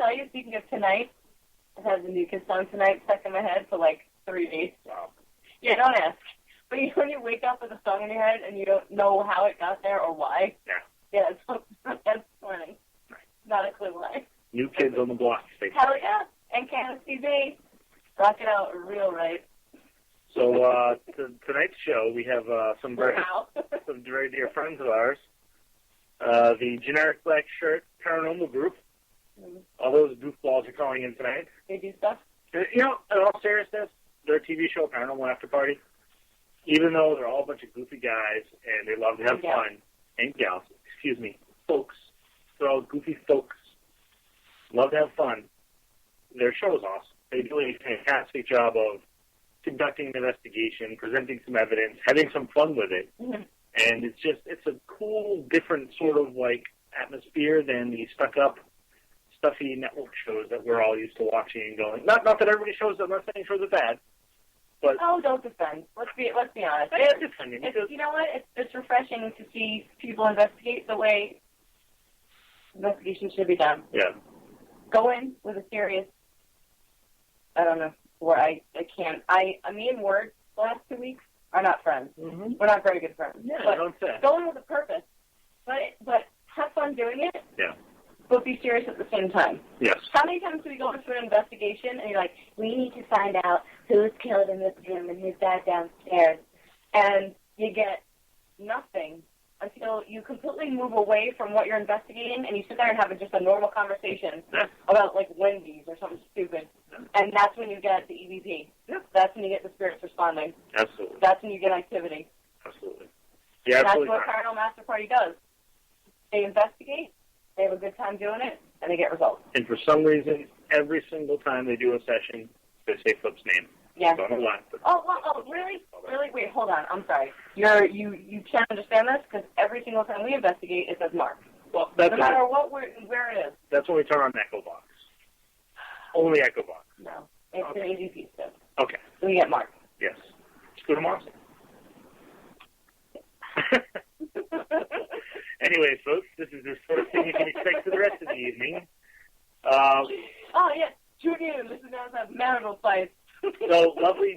tell you, speaking of tonight, I've had the New Kids song tonight stuck in my head for like 3 days. Wow. Yeah, don't ask. But you know when you wake up with a song in your head and you don't know how it got there or why? Yeah. Yeah, it's this morning. Right. Not a clue why. New Kids on the Block. Hell yeah. And Candace TV. Rock it out real right. So tonight's show, we have some very dear friends of ours. The Generic Black Shirt Paranormal Group. Mm-hmm. All those goofballs are calling in tonight. They do stuff? You know, in all seriousness, their TV show, Paranormal After Party, even though they're all a bunch of goofy guys and they love to have fun, and gals, folks, they're all goofy folks, love to have fun, their show is awesome. They do a fantastic job of conducting an investigation, presenting some evidence, having some fun with it. Mm-hmm. And it's a cool, different sort of, like, atmosphere than the stuck-up, stuffy network shows that we're all used to watching and going. Not that everybody shows them. I'm not saying shows are bad, but don't defend. Let's be honest. You know what? It's refreshing to see people investigate the way investigation should be done. Yeah. Go in with a serious. I don't know where I can't. Me and Word the last 2 weeks are not friends. Mm-hmm. We're not very good friends. Yeah, but I don't say. Go in with a purpose, but have fun doing it. Yeah. But be serious at the same time. Yes. How many times do we go into an investigation and you're like, we need to find out who's killed in this room and who's died downstairs, and you get nothing until you completely move away from what you're investigating and you sit there and have just a normal conversation about, like, Wendy's or something stupid. And that's when you get the EVP. Yeah. That's when you get the spirits responding. Absolutely. That's when you get activity. Absolutely. Yeah, that's what Paranormal Master Party does. They investigate, they have a good time doing it, and they get results. And for some reason, every single time they do a session, they say Flip's name. Yeah. Don't know why. Really? Really? Wait, hold on. I'm sorry. You can't understand this because every single time we investigate, it says Marc. Well, no matter where it is. That's when we turn on Echo Box. Only Echo Box. No, it's an AGP stuff. Okay. So we get Marc. Yes. Let's go to Marc. Anyway, folks, this is the sort of thing you can expect for the rest of the evening. Tune in. This is now that marital fight. So, lovely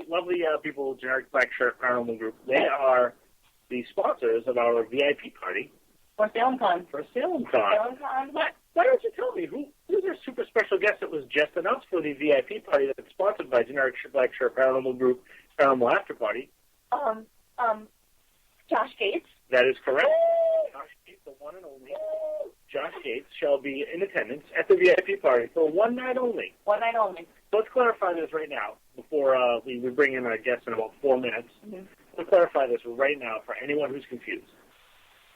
people, Generic Black Shirt Paranormal Group. They are the sponsors of our VIP party. For SalemCon. Why don't you tell me, who's our super special guest that was just announced for the VIP party that's sponsored by Generic Black Shirt Paranormal Group, Paranormal After Party? Josh Gates. That is correct. Josh Gates, the one and only. Josh Gates shall be in attendance at the VIP party for one night only. One night only. So let's clarify this right now before we bring in our guest in about 4 minutes. Mm-hmm. Let's clarify this right now for anyone who's confused.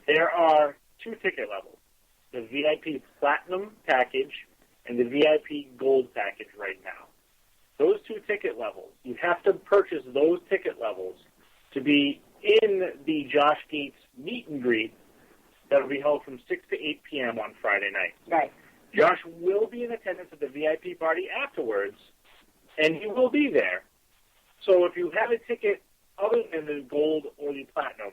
There are 2 ticket levels, the VIP Platinum package and the VIP Gold package right now. Those 2 ticket levels, you have to purchase those ticket levels to be in the Josh Gates meet and greet that will be held from 6 to 8 p.m. on Friday night. Right. Josh will be in attendance at the VIP party afterwards, and he will be there. So if you have a ticket other than the Gold or the Platinum,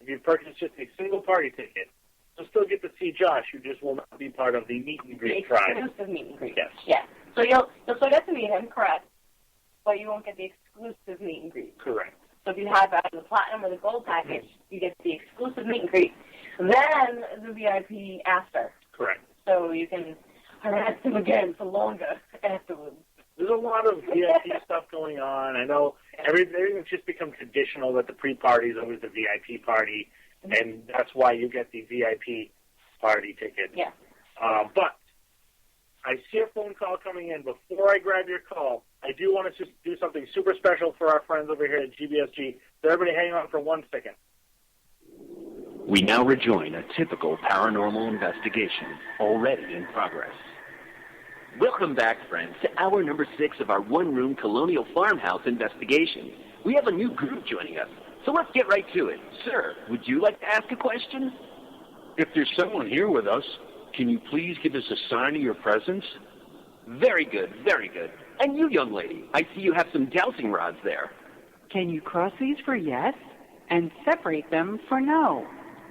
if you purchase just a single party ticket, you'll still get to see Josh, who just will not be part of the meet and greet Friday. Exclusive meet and greet. Yes. Yeah. So you'll still get to meet him, correct, but you won't get the exclusive meet and greet. Correct. So if you have the Platinum or the Gold package, you get the exclusive meet and greet. Then the VIP after. Correct. So you can harass him again for longer afterwards. There's a lot of VIP stuff going on. I know everything's just become traditional that the pre-party is always the VIP party, and that's why you get the VIP party ticket. Yeah. But I see a phone call coming in. Before I grab your call, I do want to just do something super special for our friends over here at GBSG. So everybody hang on for 1 second. We now rejoin a typical paranormal investigation, already in progress. Welcome back, friends, to hour number 6 of our one-room colonial farmhouse investigation. We have a new group joining us, so let's get right to it. Sir, would you like to ask a question? If there's someone here with us, can you please give us a sign of your presence? Very good, very good. And you, young lady, I see you have some dowsing rods there. Can you cross these for yes and separate them for no?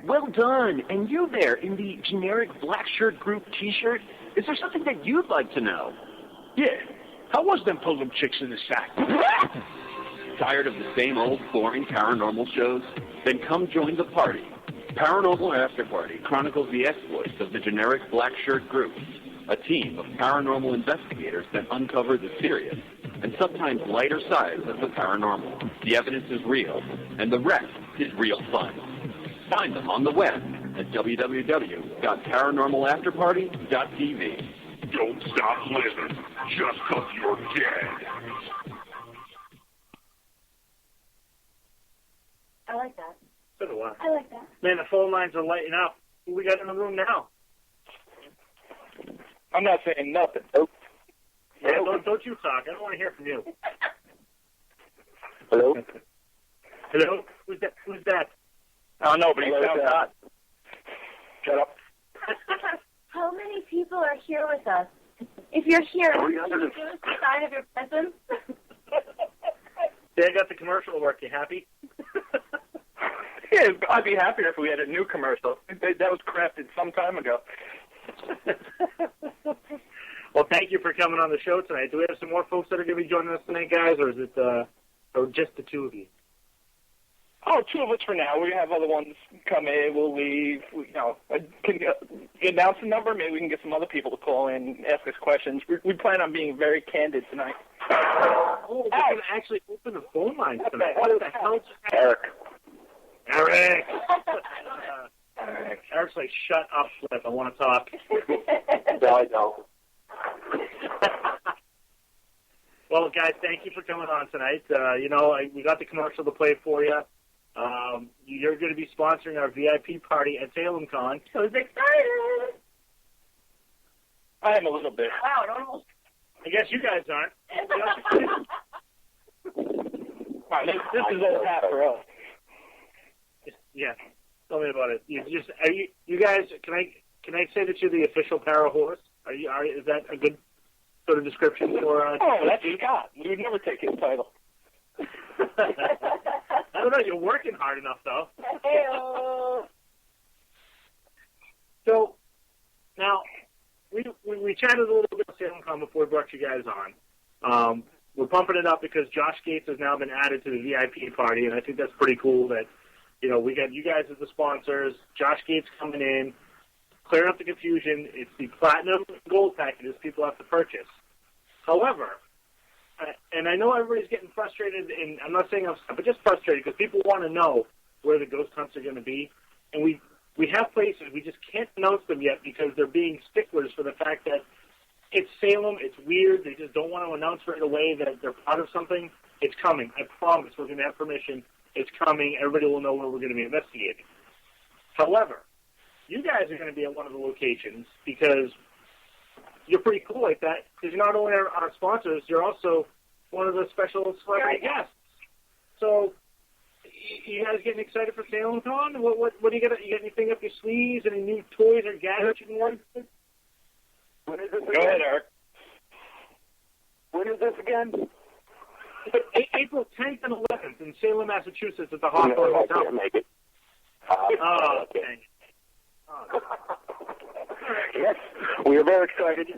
Well done. And you there in the generic black shirt group T-shirt, is there something that you'd like to know? Yeah. How was them pull them chicks in the sack? Tired of the same old boring paranormal shows? Then come join the party. Paranormal After Party chronicles the exploits of the generic black shirt group, a team of paranormal investigators that uncover the serious and sometimes lighter sides of the paranormal. The evidence is real, and the rest is real fun. Find them on the web at www.paranormalafterparty.tv. Don't stop living just 'cause you're dead. I like that. So do I. I like that. Man, the phone lines are lighting up. Who we got in the room now? I'm not saying nothing. Nope. Yeah, don't you talk. I don't want to hear from you. Hello? Hello? Who's that? I don't know, but he sounds hot. Shut up. How many people are here with us? If you're here, can you give us a sign of your presence? Yeah, I got the commercial to work. You happy? Yeah, I'd be happier if we had a new commercial. That was crafted some time ago. Well, thank you for coming on the show tonight. Do we have some more folks that are going to be joining us tonight, guys, or is it or just the two of you? Oh, two of us for now. We have other ones come in. We'll leave. Can you announce the number? Maybe we can get some other people to call in and ask us questions. We plan on being very candid tonight. Oh, we're going to actually open the phone lines tonight. What the hell? Eric. Eric's like, shut up, Flip. I want to talk. No, I don't. Well, guys, thank you for coming on tonight. We got the commercial to play for you. You're going to be sponsoring our VIP party at Salem Con. Who's excited? I am a little bit. Wow, it almost... I guess you guys aren't. This is old hat for us. Yeah, tell me about it. You guys? Can I say that you're the official para horse? Is that a good sort of description for? That's Scott. We would never take his title. I don't know. You're working hard enough, though. So now we chatted a little bit about SalemCon before we brought you guys on. We're pumping it up because Josh Gates has now been added to the VIP party, and I think that's pretty cool that. We got you guys as the sponsors, Josh Gates coming in, clearing up the confusion. It's the platinum gold packages people have to purchase. However, and I know everybody's getting frustrated, and I'm not saying upset, but just frustrated because people want to know where the ghost hunts are going to be. And we have places, we just can't announce them yet because they're being sticklers for the fact that it's Salem, it's weird, they just don't want to announce right away that they're part of something. It's coming. I promise we're going to have permission. It's coming. Everybody will know where we're going to be investigating. However, you guys are going to be at one of the locations because you're pretty cool like that because you're not only our sponsors, you're also one of the special celebrity guests. So, you guys getting excited for SalemCon? What do you got? You got anything up your sleeves? Any new toys or gadgets you can want? Go ahead, Eric. When is this again? April 10th and 11th in Salem, Massachusetts at the Hawthorne Hotel. I can't make it. Okay. Yes, we are very excited.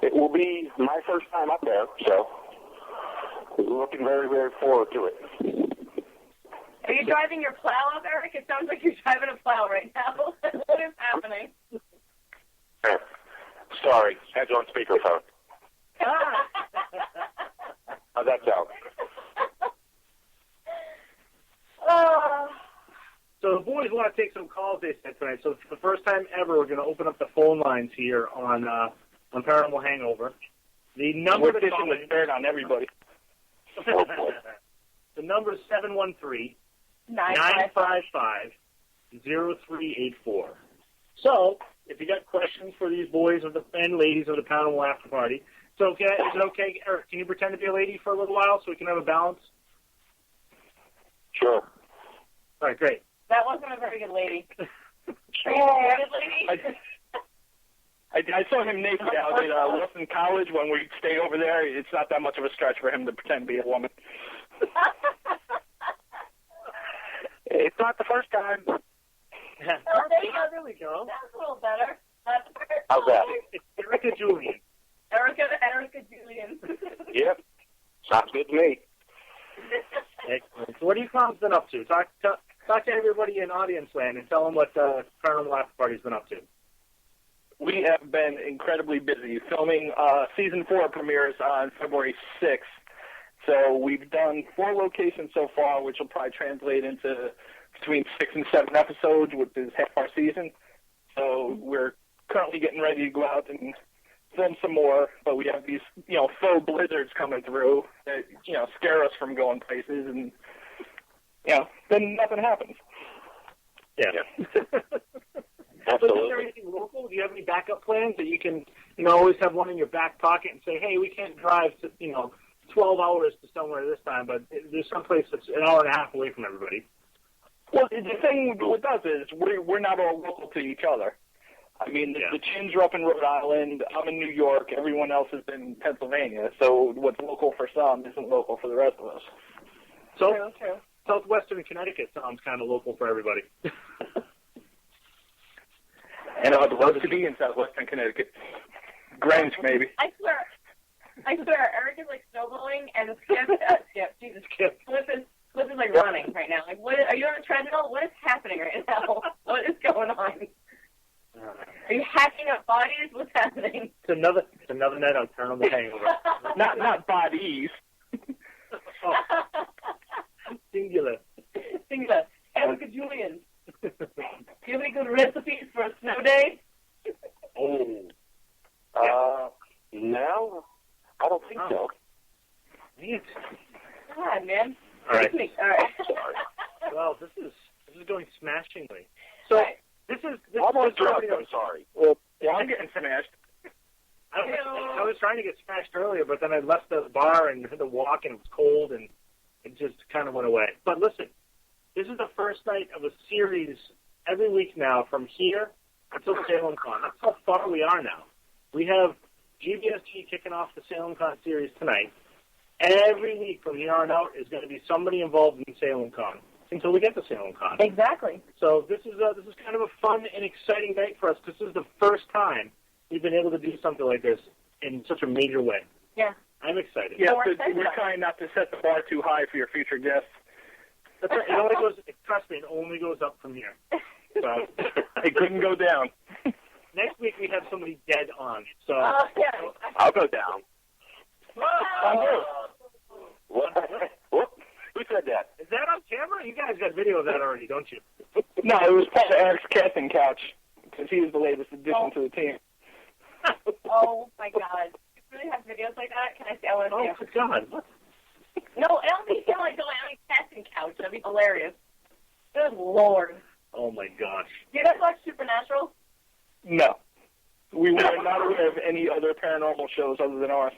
It will be my first time up there, so we're looking very, very forward to it. Are you driving your plow up, Eric? It sounds like you're driving a plow right now. What is happening? Sorry, had you on speakerphone. How's that sound? So the boys want to take some calls, they said tonight. So for the first time ever, we're going to open up the phone lines here on Paranormal Hangover. The number to call is fair on everybody. The number is 713-955-0384. So if you got questions for these boys and ladies of the Paranormal After Party, so is it okay, Eric, can you pretend to be a lady for a little while so we can have a balance? Sure. All right, great. That wasn't a very good lady. Are you a good lady? I saw him naked out at Wilson College when we stayed over there. It's not that much of a stretch for him to pretend to be a woman. It's not the first time. Oh, there we go. That's a little better. How's that? It's Erica Julian. Erica Julian. Yep. Sounds good to me. Excellent. So what have you clowns been up to? Talk to everybody in audience land and tell them what Paranormal After Party's been up to. We have been incredibly busy filming Season 4 premieres on February 6th. So we've done 4 locations so far, which will probably translate into between 6 and 7 episodes, which is half our season. So we're currently getting ready to go out and film some more, but we have these, faux blizzards coming through that, scare us from going places, and, then nothing happens. Yeah. Absolutely. So is there anything local? Do you have any backup plans that you can, always have one in your back pocket and say, hey, we can't drive to, 12 hours to somewhere this time, but there's some place that's an hour and a half away from everybody? Well, the thing with us is we're not all local to each other. I mean, the Chins are up in Rhode Island, I'm in New York, everyone else is in Pennsylvania, so what's local for some isn't local for the rest of us. So, true. Southwestern Connecticut sounds kind of local for everybody. And I'd love to be in Southwestern Connecticut. Greenwich, maybe. I swear, Eric is like snowballing, and Skip, Flip is like running right now. Like, what? Are you on a treadmill? What is happening right now? What is going on? Are you hacking up bodies? What's happening? It's another night on Paranormal Hangover. not bodies. Oh. Singular. Erica Julian. Do you have any good recipes for a snow day? No, I don't think so. God, man. All right. All right. Well, this is going smashingly. So this is I'm on drugs. I'm sorry. Well, I'm getting smashed. I was trying to get smashed earlier, but then I left the bar and had to walk, and it was cold, and it just kind of went away. But listen, this is the first night of a series every week now from here until SalemCon. That's how far we are now. We have GBSG kicking off the SalemCon series tonight. Every week from here on out is going to be somebody involved in SalemCon until we get to SalemCon. Exactly. So this is kind of a fun and exciting night for us. This is the first time we've been able to do something like this in such a major way. Yeah. I'm excited. Yeah, we're trying not to set the bar too high for your future guests. That's right. It only goes. Trust me, it only goes up from here. So it couldn't go down. Next week we have somebody dead on. So yeah. I'll go down. What? Who said that? Is that on camera? You guys got video of that already, don't you? No, it was part of Eric's casting couch because he was the latest addition to the team. Oh my God! You really have videos like that? Can I see? I want to see. Oh my God! What? No, I don't think I want casting couch. That'd be hilarious. Good Lord. Oh my gosh! Do you guys watch Supernatural? No, we were not aware of any other paranormal shows other than ours.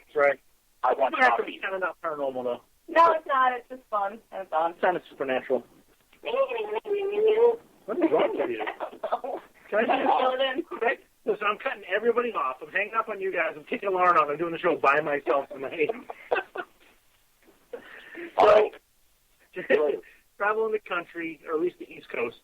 That's right. I want Supernatural is kind of not paranormal though. No, it's not. It's just fun. It's fun. It's kind of supernatural. What is wrong with you? Can I just quick? Listen, I'm cutting everybody off. I'm hanging up on you guys. I'm kicking Lauren off. I'm doing the show by myself tonight. Traveling the country, or at least the East Coast,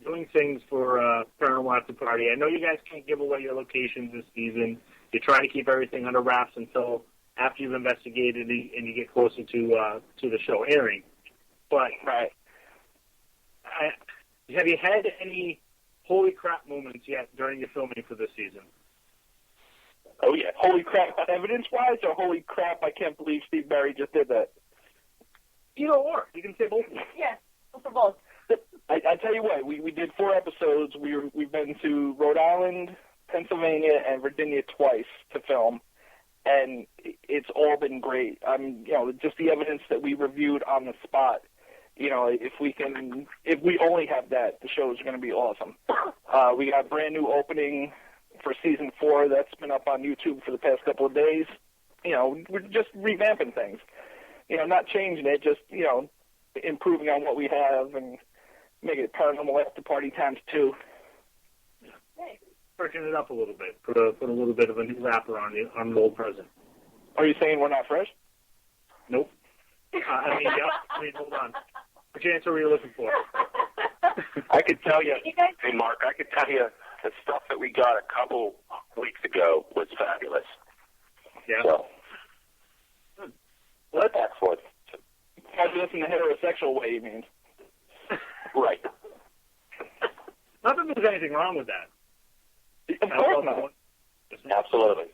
doing things for Paranormal After Party. I know you guys can't give away your locations this season. You're trying to keep everything under wraps until after you've investigated and you get closer to the show airing. But right. Have you had any holy crap moments yet during your filming for this season? Oh, yeah. Holy crap, evidence-wise, or holy crap, I can't believe Steve Barry just did that? Either or. You can say both. Yeah, for both. I tell you what, we did 4 episodes. We've been to Rhode Island, Pennsylvania, and Virginia twice to film, and it's all been great. Just the evidence that we reviewed on the spot. If we only have that, the show is going to be awesome. We got a brand new opening for season 4 that's been up on YouTube for the past couple of days. We're just revamping things. Not changing it, just, improving on what we have and making it Paranormal After Party times 2. Freshen it up a little bit. Put a little bit of a new wrapper on the old present. Are you saying we're not fresh? Nope. Hold on. Which answer were you looking for? I could tell you, You guys- hey, Mark, I could tell you the stuff that we got a couple weeks ago was fabulous. Yeah. So, What? that's what. Fabulous in the heterosexual way, you mean? Right. Not that there's anything wrong with that. Of course not. Absolutely.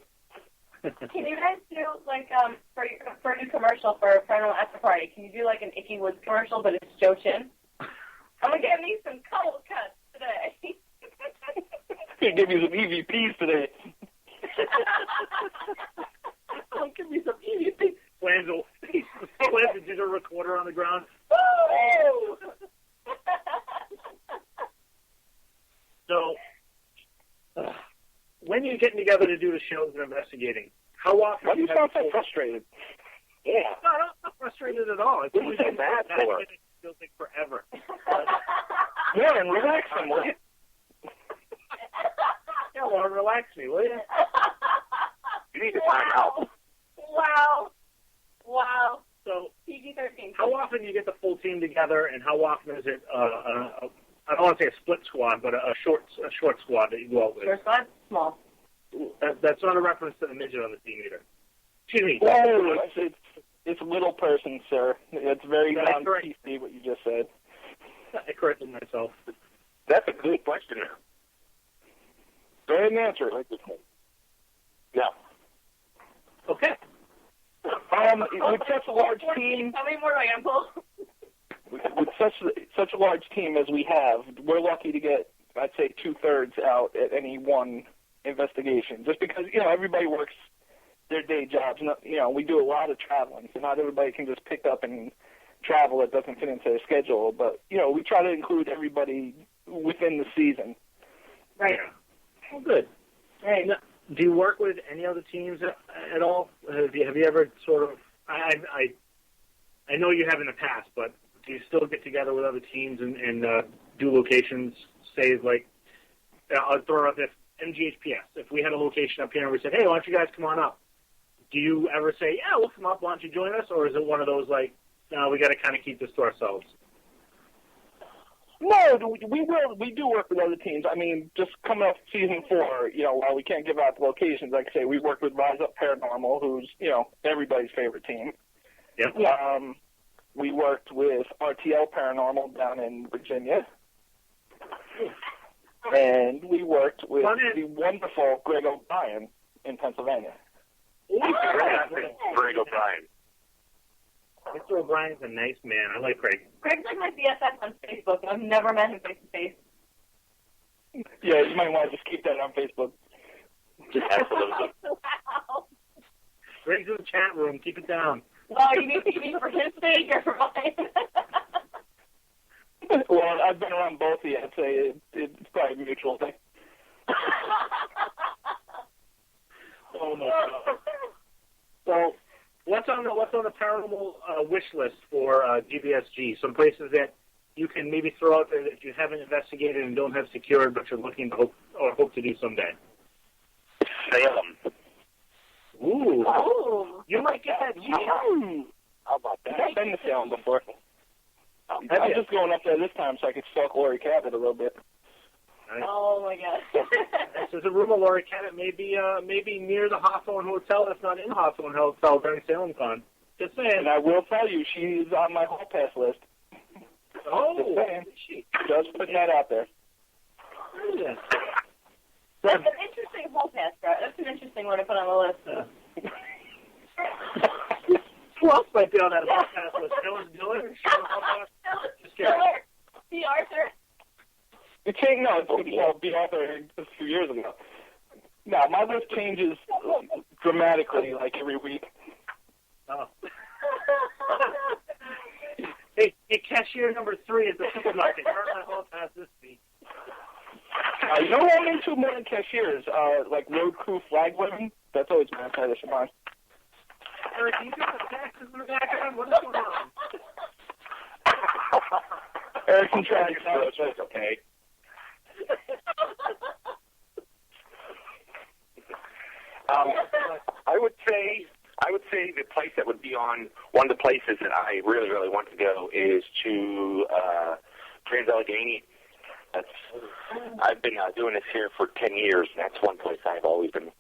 Can you guys do, like, for a new commercial for Paranormal After Party, can you do, like, an Icky Woods commercial, but it's Joe Chin? I'm going to get me some cold cuts today. Gonna give you some EVPs today. I'll give me some EVP. Slams a digital recorder on the ground. Woo! So, when you're getting together to do the shows and investigating, how often Why do you have sound so to- frustrated? Yeah. No, I'm not frustrated at all. It's What are you so mad for? It feels like forever. Yeah, and relax some, will you? Yeah, well, relax me, will you? You need to find out. Wow. So, PG-13. how often do you get the full team together, and how often is it? I don't want to say a split squad, but a short squad that you go out with. Short squad? Small. That's not a reference to the midget on the team either. Excuse me. Whoa, it's little person, sir. It's very That's correct. non-PC what you just said. I corrected myself. That's a good question. Go ahead and answer it. Yeah. Okay. With such a large team, How many more do I gotta pull? with such a large team as we have, we're lucky to get, I'd say, 2/3 out at any one investigation. Just because everybody works their day jobs. We do a lot of traveling, so not everybody can just pick up and travel. It doesn't fit into their schedule, but we try to include everybody within the season. Right. Yeah. Oh, good. Right. Now, do you work with any other teams at all? Have you ever sort of? I know you have in the past, but do you still get together with other teams and do locations? Say like, I'll throw out this MGHPS. If we had a location up here and we said, hey, why don't you guys come on up? Do you ever say, yeah, we'll come up, why don't you join us? Or is it one of those like, no, we got to kind of keep this to ourselves? No, we do work with other teams. I mean, just coming up season 4, while we can't give out the locations, like I say, we worked with Rise Up Paranormal, who's, everybody's favorite team. Yep. We worked with RTL Paranormal down in Virginia. And we worked with the wonderful Greg O'Brien in Pennsylvania. Greg O'Brien. Mr. O'Brien's a nice man. I like Craig. Craig's like my BFF on Facebook. I've never met him face to face. Yeah, you might want to just keep that on Facebook. Absolutely. Wow. Greg's in the chat room. Keep it down. Well, you need to be for his sake or for mine. Well, I've been around both of you. I'd say it's probably a mutual thing. Oh my God. So, what's on the paranormal wish list for GBSG? Some places that you can maybe throw out there that you haven't investigated and don't have secured, but you're looking to hope to do someday. Salem. Ooh. Oh. You might get that. How about that? I've been to Salem before. I'm you? just going up there this time so I can stalk Lori Cabot a little bit. Oh my God. There's a rumor Lori Cabot may be near the Hawthorne Hotel, if not in Hawthorne Hotel during SalemCon. Just saying. And I will tell you, she's on my hall pass list. Oh, Just saying. she. Just putting that out there. Yeah. That's an interesting hall pass, bro. That's an interesting one to put on the list. Who else might be on that hall pass list? Dylan? Just kidding. The Arthur. It changed. No, it's be out there a few years ago. No, my list changes dramatically, like every week. Oh. Hey, cashier number 3 at the supermarket. Earn my hall pass this week. You know what I'm into more than cashiers? Like road crew flag women. That's always been a fetish of mine. Eric, you got the taxes in the background? What is going on? Eric can try That's okay. I would say I would say the place that would be on one of the places that I really, really want to go is to Trans-Allegheny. I've been doing this here for 10 years, and that's one place I've always been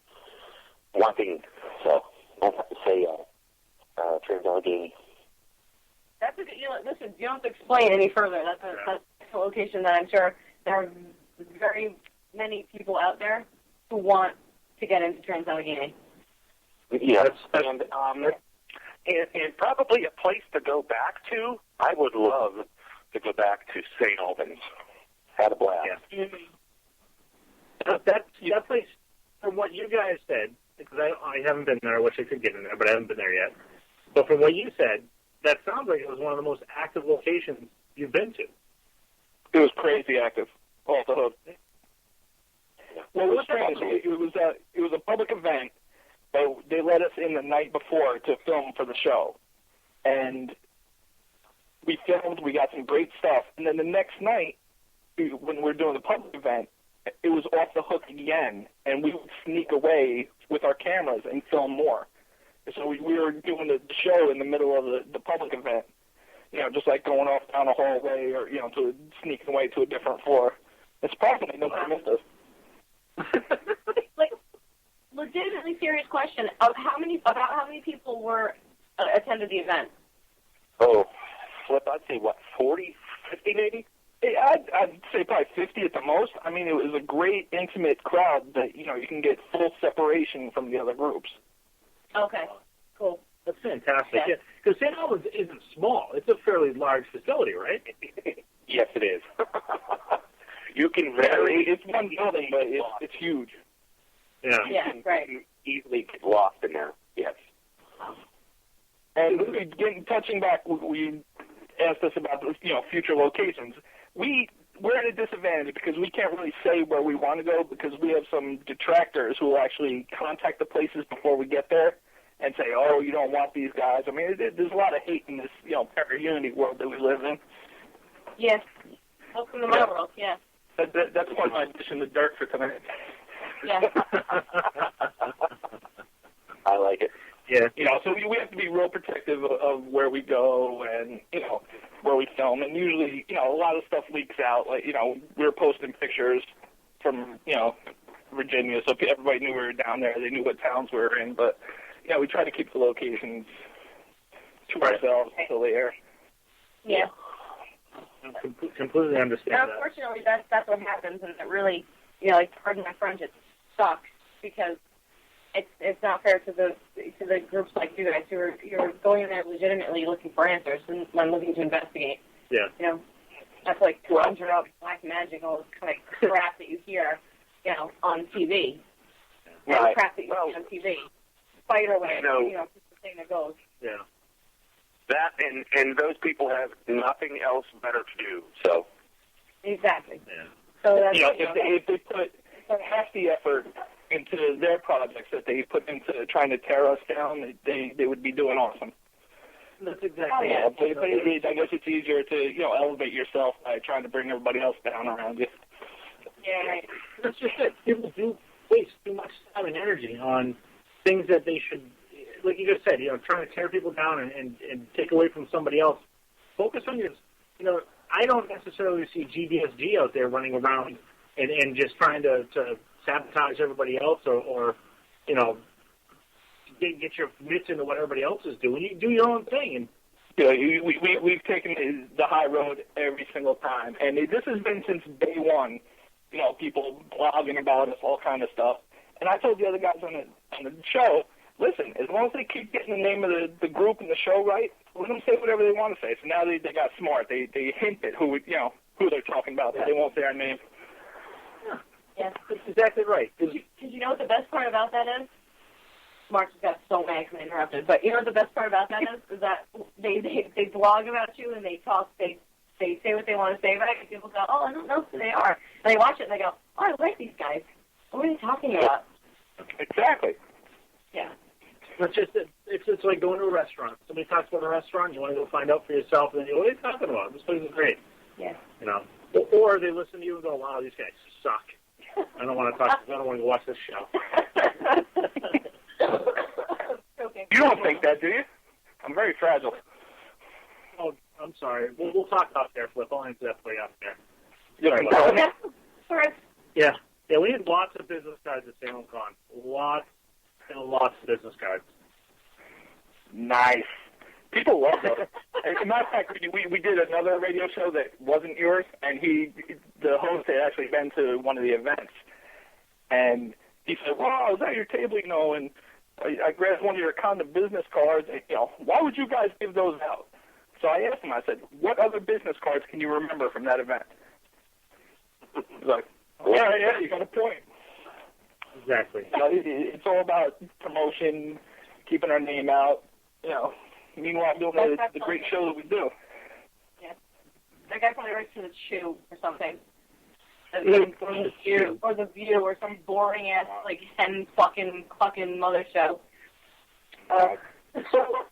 wanting. So I'd have to say Trans-Allegheny. That's a good, listen, you don't have to explain any further. That's a location that I'm sure there are very many people out there who want to get into Trans-Allegheny. Yes, and probably a place to go back to. I would love to go back to St. Albans. Had a blast. Yeah. That place, from what you guys said, because I haven't been there, I wish I could get in there, but I haven't been there yet. But from what you said, that sounds like it was one of the most active locations you've been to. It was crazy active, off the hook. Well, it was strange. It was a public event, but they let us in the night before to film for the show. And we filmed, we got some great stuff. And then the next night, when we were doing the public event, it was off the hook again, and we would sneak away with our cameras and film more. So we were doing the show in the middle of the public event, just like going off down a hallway or, to sneaking away to a different floor. It's probably nobody missed us. Like, legitimately serious question. About how many people were attended the event? Oh, Flip, I'd say, 40, 50 maybe? I'd say probably 50 at the most. I mean, it was a great, intimate crowd that, you can get full separation from the other groups. Okay, cool. That's fantastic. Yeah, because St. Albans isn't small. It's a fairly large facility, right? Yes, it is. You can it's one building, but it's huge. Yeah. Yeah, right. You can easily get lost in there. Yes. And touching back, we asked us about future locations. We're at a disadvantage because we can't really say where we want to go because we have some detractors who will actually contact the places before we get there and say, oh, you don't want these guys. I mean, there's a lot of hate in this, para-unity world that we live in. Yes. Welcome to my world, yeah. That's part of my dish in the dirt for tonight. Yeah. I like it. Yeah. So we have to be real protective of where we go and, where we film. And usually, a lot of stuff leaks out. Like, we were posting pictures from, Virginia, so everybody knew we were down there. They knew what towns we were in. But, we try to keep the locations to ourselves until they air. Yeah. I completely understand that. Unfortunately, that's what happens, and it really, like, pardon my French, it sucks because it's not fair to the groups like you guys who are going in there legitimately looking for answers and looking to investigate. Yeah. That's like conjure up black magic, all this kind of crap that you hear, on TV. Right. Crap that you see on TV. Spiderweb, just the thing that goes. Yeah. That and those people have nothing else better to do. So. Exactly. Yeah. So that's if they put half the effort into their projects that they put into trying to tear us down, they would be doing awesome. That's exactly it. But I guess it's easier to elevate yourself by trying to bring everybody else down around you. Yeah, right. That's just it. People do waste too much time and energy on things that they should, like you just said, trying to tear people down and take away from somebody else. Focus on your, I don't necessarily see GBSG out there running around and just trying to sabotage everybody else or get your mitts into what everybody else is doing. You do your own thing. And we've taken the high road every single time, and this has been since day one. People blogging about us, all kind of stuff. And I told the other guys on the show, listen, as long as they keep getting the name of the group and the show right, let them say whatever they want to say. So now they got smart. They hinted who they're talking about. They won't say our name. Yeah, that's exactly right. Did you know what the best part about that is? Mark just got so mad because I interrupted. But you know what the best part about that is that they blog about you and they talk. They say what they want to say about it. And people go, oh, I don't know who they are. And they watch it and they go, oh, I like these guys. What are they talking about? Exactly. Yeah. It's like going to a restaurant. Somebody talks about a restaurant, you want to go find out for yourself, and then you go, what are you talking about? This place is great. Yeah. Or they listen to you and go, wow, these guys suck. I don't want to go watch this show. You You don't think that, do you? I'm very fragile. Oh, I'm sorry. We'll talk off there, Flip. I'll answer that for you off there. Yeah. Yeah, we had lots of business cards at Salem Con. Lots and lots of business cards. Nice. People love those. As a matter of fact, we did another radio show that wasn't yours, and the host had actually been to one of the events. And he said, "Wow, is that your table?" And I grabbed one of your kind of business cards. And, why would you guys give those out? So I asked him, I said, "What other business cards can you remember from that event?" He's like, yeah, you got a point. Exactly. It's all about promotion, keeping our name out, Meanwhile, doing the great show that we do. Yeah. That guy probably writes to the Chew or something. Or the View, or some boring ass hen fucking mother show. So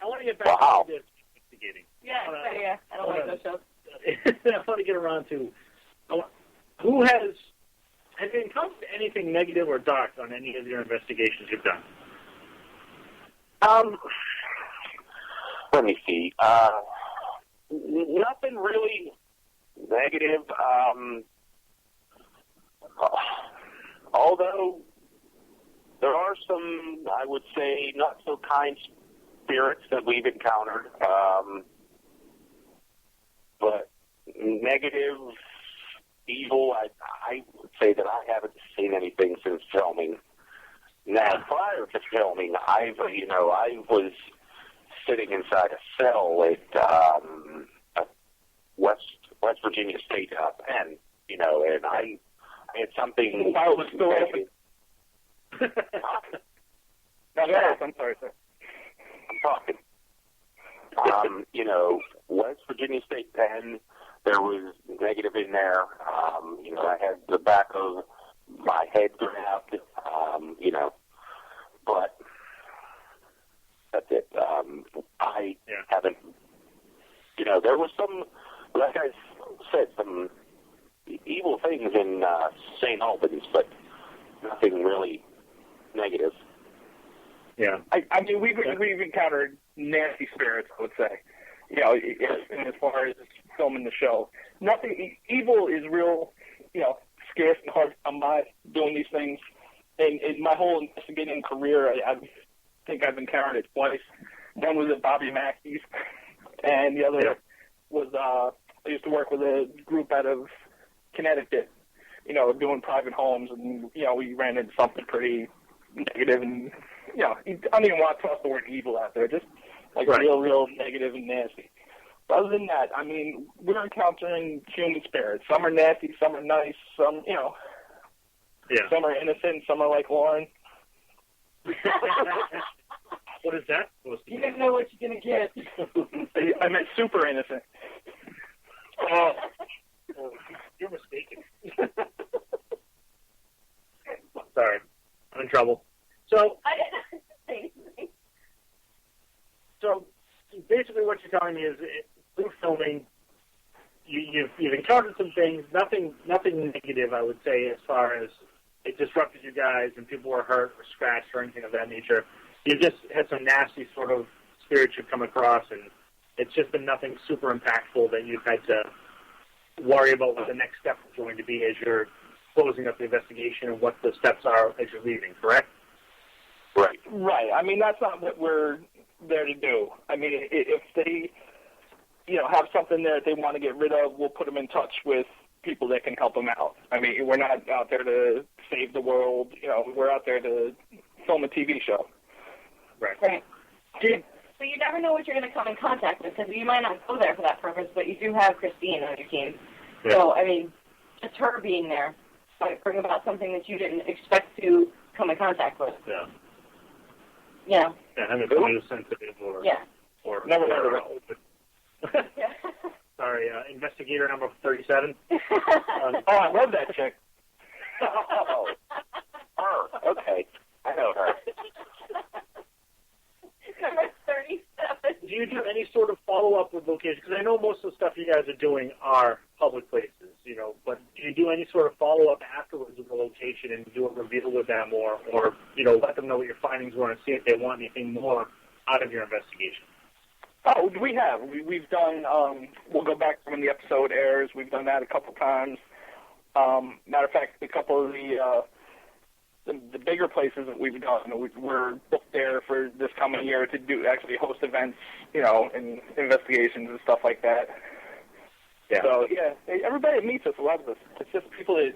I want to get back to this investigating. Yeah, I don't like those shows. I want to get around to have you encountered anything negative or dark on any of your investigations you've done? Let me see. Nothing really negative. Although there are some, I would say, not so kind spirits that we've encountered. But negative, evil, I would say that I haven't seen anything since filming. Now, prior to filming, I was sitting inside a cell at West Virginia State Penn, and I had something. I was still open. I'm sorry, sir. I'm talking. West Virginia State Penn, there was negative in there. I had the back of my head grabbed, but that's it. I haven't, there was some, like I said, some evil things in St. Albans, but nothing really negative. Yeah. I mean, we've encountered nasty spirits, I would say. As far as filming the show, nothing evil is real. Scarce and hard to come by doing these things. And in my whole investigating career, I think I've encountered it twice. One was at Bobby Mackey's, and the other was I used to work with a group out of Connecticut. Doing private homes, and we ran into something pretty negative, and I don't even want to toss the word evil out there, just real negative and nasty. But other than that, I mean, we're encountering human spirits. Some are nasty, some are nice, some, some are innocent, some are like Lauren. What is that supposed to be? You never know what you're going to get. I meant super innocent. Oh, you're mistaken. Sorry, I'm in trouble. So basically what you're telling me is through filming, you've encountered some things, nothing negative, I would say, as far as it disrupted you guys and people were hurt or scratched or anything of that nature. You just had some nasty sort of spirits you've come across, and it's just been nothing super impactful that you've had to worry about what the next step is going to be as you're closing up the investigation and what the steps are as you're leaving, correct? Right. I mean, that's not what we're there to do. I mean, if they, have something that they want to get rid of, we'll put them in touch with people that can help them out. I mean, we're not out there to save the world. We're out there to film a TV show. Right. So you never know what you're going to come in contact with, because you might not go there for that purpose, but you do have Christine on your team. Yeah. So, I mean, just her being there might bring about something that you didn't expect to come in contact with. Yeah. Yeah. Yeah, having a sensitive or... Yeah. Or never heard of it. Yeah. Sorry, investigator number 37. I love that chick. Oh, her. Okay. I know her. Number 37. Do you do any sort of follow-up with locations? Because I know most of the stuff you guys are doing are public places, but do you do any sort of follow-up afterwards with the location and do a reveal with them, or let them know what your findings were and see if they want anything more out of your investigation? Oh, we have. We've done, we'll go back to when the episode airs. We've done that a couple times. Matter of fact, a couple of the bigger places that we've done, we're booked there for this coming year to actually host events, and investigations and stuff like that. Yeah. So, everybody that meets us loves us. It's just people that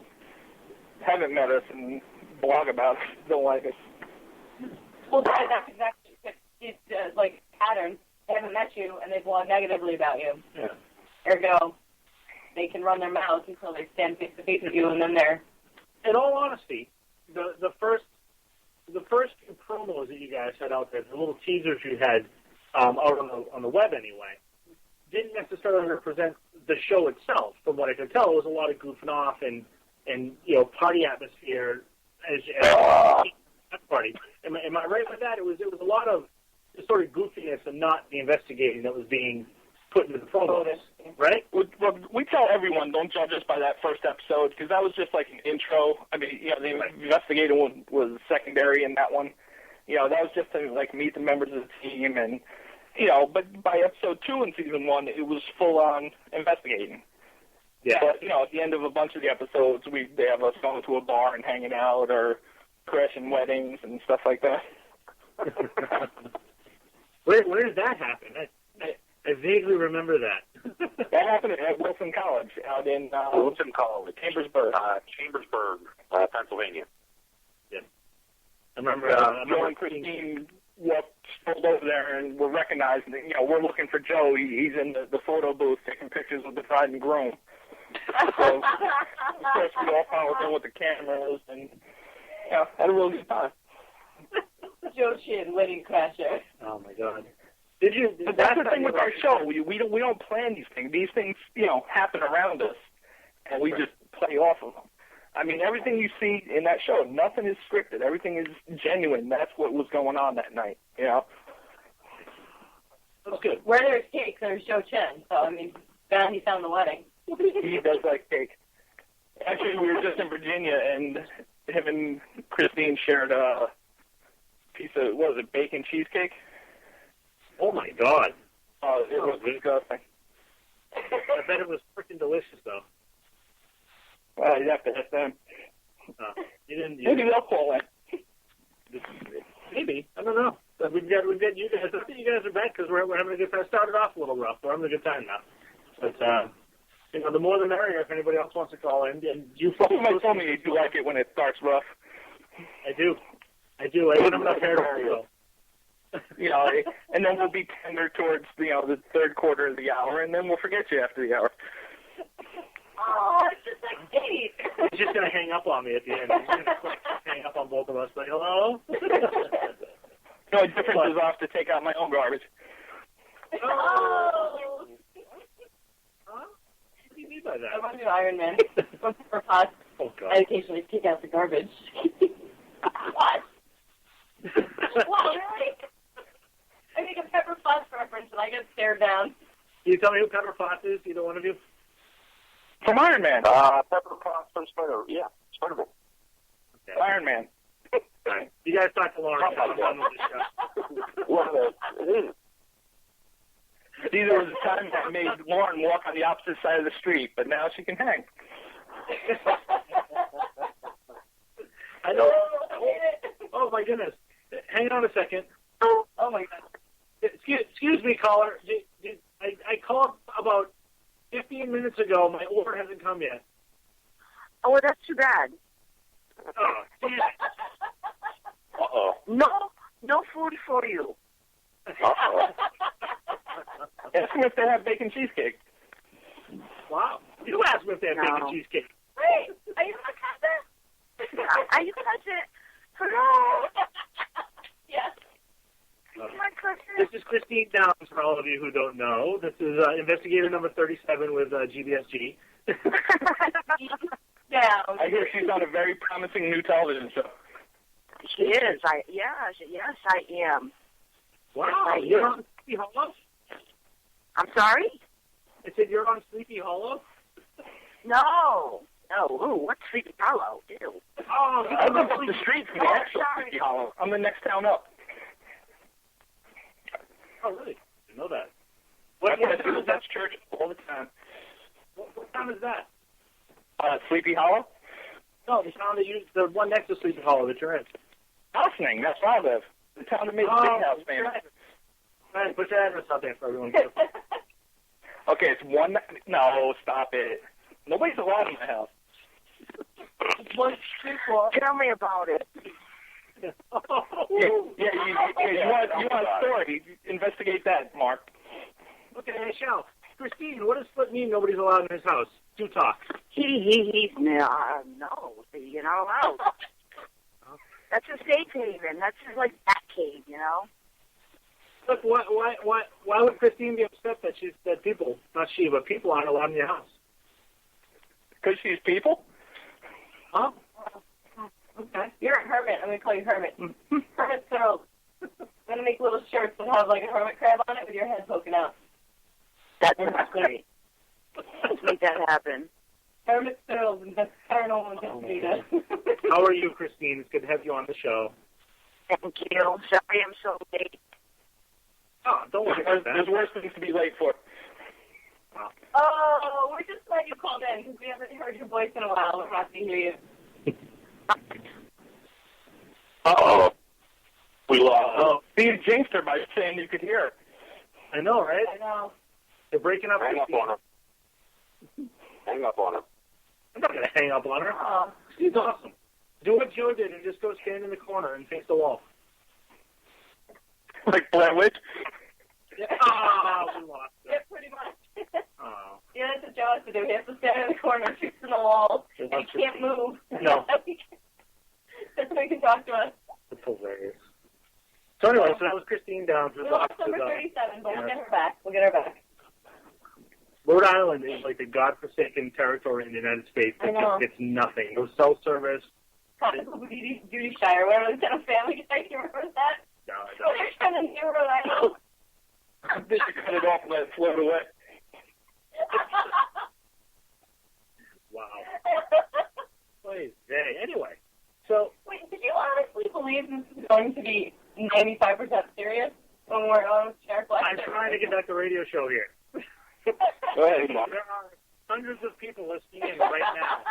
haven't met us and blog about us don't like us. Well, that's exactly it's like patterns. They haven't met you, and they blog negatively about you. Yeah. Ergo, they can run their mouths until they stand face to face with you, and then they're... In all honesty, the first few promos that you guys had out there, the little teasers you had out on the web anyway, didn't necessarily represent the show itself. From what I could tell, it was a lot of goofing off and party atmosphere as party. Am I right with that? It was a lot of sort of goofiness and not the investigating that was being put into the promos, right? We tell everyone, don't judge us by that first episode, because that was just like an intro. I mean, the investigating was secondary in that one. That was just to like meet the members of the team, and but by episode 2 in season 1, it was full on investigating. Yeah. But at the end of a bunch of the episodes, they have us going to a bar and hanging out, or crashing weddings and stuff like that. Where did that happen? I vaguely remember that. That happened at Wilson College out in Wilson College, Chambersburg, Pennsylvania. Yeah. I remember. Joe and Christine strolled over there and were recognized. And, we're looking for Joe. He's in the photo booth taking pictures with the bride and groom. So, of course, we all followed them with the cameras and had a real good time. Joe Chin, wedding crasher. Oh my God. But that's the thing with our show. We don't plan these things. These things, happen around us, and we just play off of them. I mean, everything you see in that show, nothing is scripted. Everything is genuine. That's what was going on that night. That's good. Where there's cake, there's Joe Chen. So I mean, glad he found the wedding. He does like cake. Actually, we were just in Virginia, and him and Christine shared a piece of, what was it, bacon cheesecake? Oh, my God. Oh, it was disgusting. I bet it was freaking delicious, though. Well, you'd have to hit them. Maybe they'll call in. Maybe. I don't know. We've got you guys. I think you guys are back because we're having a good time. Started off a little rough. We're having a good time now. But, the more the merrier if anybody else wants to call in. And you folks told me you do like it when it starts rough. I do. I don't have enough hair to go. And then we'll be tender towards, the third quarter of the hour, and then we'll forget you after the hour. Oh, it's just like Kate. He's just going to hang up on me at the end. He's going to hang up on both of us. Like, hello? The only difference is I have to take out my own garbage. Oh! Huh? What do you mean by that? I want to do Iron Man. From Pepper Potts. Oh, God. I occasionally take out the garbage. What? What, really? I make a Pepper Potts reference and I get stared down. Can you tell me who Pepper Potts is, either one of you? From Iron Man. Pepper Potts from Spider-Man. Okay. Iron Man. You guys talk to Lauren. I'm done with this show. There was a time that made Lauren walk on the opposite side of the street, but now she can hang. I know. Oh, my goodness. Hang on a second. Oh, my God. Excuse me, caller. I called about 15 minutes ago. My order hasn't come yet. Oh, that's too bad. Oh, geez. Uh-oh. No food for you. Uh-oh. Ask them if they have bacon cheesecake. Wow. You asked me if they have bacon cheesecake. Wait, are you going to cut this? Are you going to... Hello? Yes. My cousin. This is Christine Downs, for all of you who don't know. This is investigator number 37 with GBSG. Yeah. I hear she's on a very promising new television show. She is. Yes, I am. Wow. Yes, You're on Sleepy Hollow? I'm sorry? I said you're on Sleepy Hollow? No. Oh, ooh, what's Sleepy Hollow? Ew. Oh, I live up the street from the actual Sleepy Hollow. I'm the next town up. Oh, really? Didn't know that. That's church all the time. What town is that? Sleepy Hollow? No, the town the one next to Sleepy Hollow that you're in. Housening, that's where I live. The town that made the big house famous. All right, put your address out there for everyone. Okay, it's one. No, stop it. Nobody's allowed in my house. Tell me about it. You want a story? Investigate that, Mark. Okay, I shall. Christine, what does split mean nobody's allowed in his house? Do talk. No, you're not allowed. That's a safe haven. That's just like that cave, you know? Look, why would Christine be upset that people, not she, but people aren't allowed in your house? Because she's people? Huh? Okay. You're a hermit. I'm going to call you Hermit. Hermit Throat. I'm going to make little shirts that have like a hermit crab on it with your head poking out. That's great. Let's make that happen. Hermit Throat and that's Paranormal Investigator. How are you, Christine? It's good to have you on the show. Thank you. Sorry I'm so late. Oh, don't worry about that. There's worse things to be late for. Wow. Oh, we're just glad you called in because we haven't heard your voice in a while. We're happy to hear you. Uh-oh. We lost. You jinxed her by saying you could hear her. I know, right? I know. They're breaking up. Hang up on her. Hang up on her. I'm not going to hang up on her. She's awesome. Do what Joe did and just go stand in the corner and face the wall. Like Blair Witch? Yeah. We lost her. Yeah, pretty much. Oh. Yeah, that's what Joe has to do. He has to stand in the corner fixing the wall. And he can't move. No. That's so he can talk to us. That's hilarious. So anyway, that was Christine down. We lost number 37, but we'll get her back. We'll get her back. Rhode Island is like the godforsaken territory in the United States. I know. It's nothing. No cell service. Tropical Duty Shire, whatever the kind of family guy. You remember that? No, I So they're trying to hear Rhode Island. I think you cut it off and let it float away. Wow. Please. Anyway, so Wait, did you honestly believe this is going to be 95% serious when we're on Sheriff Black? I'm trying to conduct a radio show here. Go ahead, Mark. There are hundreds of people listening in right now.